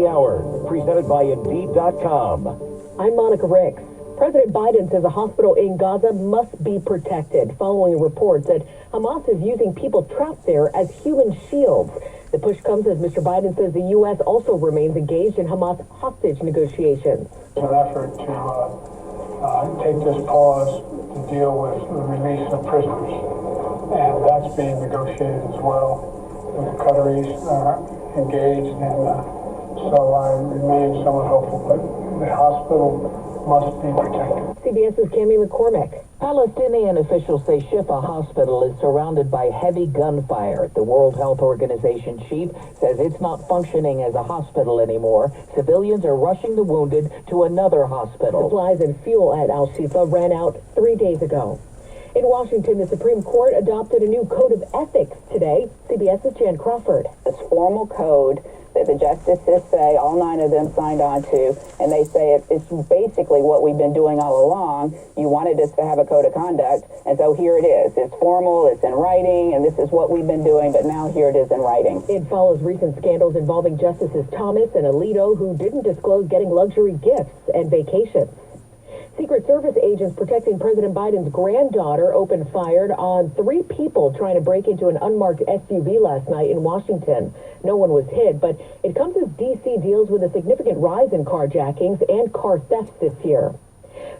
the Hour, presented by Indeed.com. I'm Monica Ricks. President Biden says a hospital in Gaza must be protected following reports that Hamas is using people trapped there as human shields. The push comes as Mr. Biden says the U.S. also remains engaged in Hamas hostage negotiations. It's an effort to take this pause to deal with the release of prisoners, and that's being negotiated as well. The Qataris are engaged, and so I remain somewhat hopeful, but the hospital must be protected. CBS's Cammie McCormick. Palestinian officials say Shifa Hospital is surrounded by heavy gunfire. The World Health Organization chief says it's not functioning as a hospital anymore. Civilians are rushing the wounded to another hospital. Supplies and fuel at Al-Shifa ran out 3 days ago. In Washington, the Supreme Court adopted a new code of ethics today. CBS's Jan Crawford. This formal code that the justices say, all 9 of them signed on to, and they say it's basically what we've been doing all along. You wanted us to have a code of conduct, and so here it is. It's formal, it's in writing, and this is what we've been doing, but now here it is in writing. It follows recent scandals involving Justices Thomas and Alito, who didn't disclose getting luxury gifts and vacations. Secret Service agents protecting President Biden's granddaughter opened fire on 3 people trying to break into an unmarked SUV last night in Washington. No one was hit, but it comes as D.C. deals with a significant rise in carjackings and car thefts this year.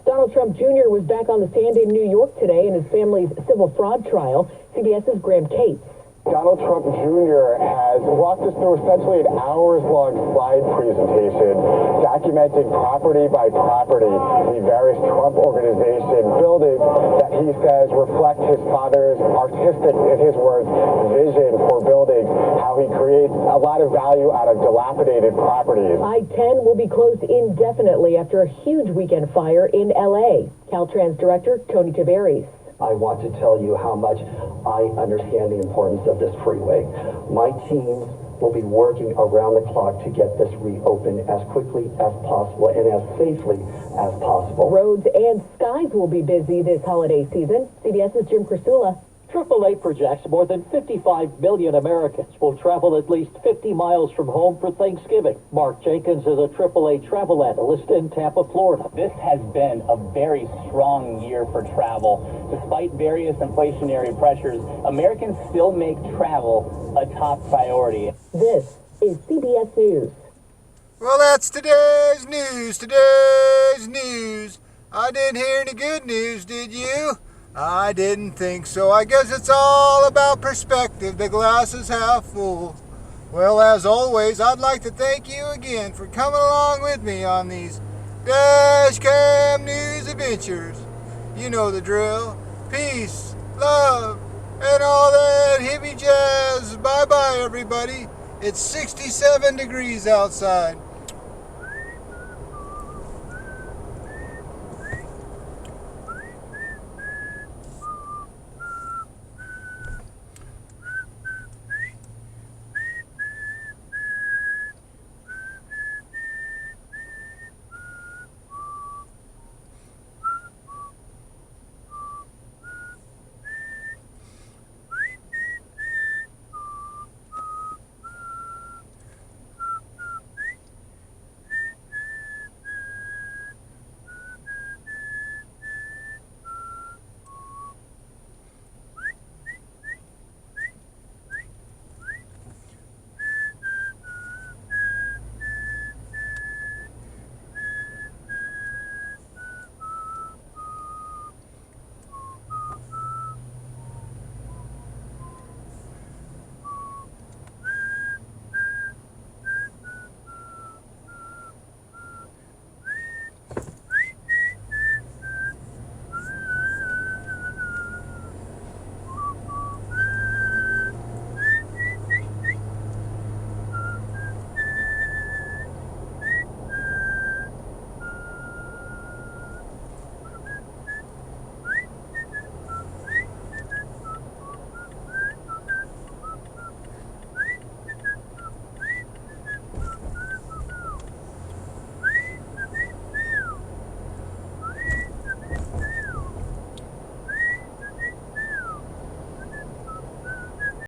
Donald Trump Jr. was back on the stand in New York today in his family's civil fraud trial. CBS's Graham Cates. Donald Trump Jr. has walked us through essentially an hours-long slide presentation documenting property by property the various Trump Organization buildings that he says reflect his father's artistic, in his words, vision for buildings, how he creates a lot of value out of dilapidated properties. I-10 will be closed indefinitely after a huge weekend fire in L.A. Caltrans Director Tony Tavares. I want to tell you how much I understand the importance of this freeway. My team will be working around the clock to get this reopened as quickly as possible and as safely as possible. Roads and skies will be busy this holiday season. CBS's Jim Crisula. AAA projects more than 55 million Americans will travel at least 50 miles from home for Thanksgiving. Mark Jenkins is a AAA travel analyst in Tampa, Florida. This has been a very strong year for travel. Despite various inflationary pressures, Americans still make travel a top priority. This is CBS News. Well, that's today's news. Today's news. I didn't hear any good news, did you? I didn't think so. I guess it's all about perspective. The glass is half full. Well, as always, I'd like to thank you again for coming along with me on these Dashcam News adventures. You know the drill. Peace, love, and all that hippie jazz. Bye-bye, everybody. It's 67 degrees outside.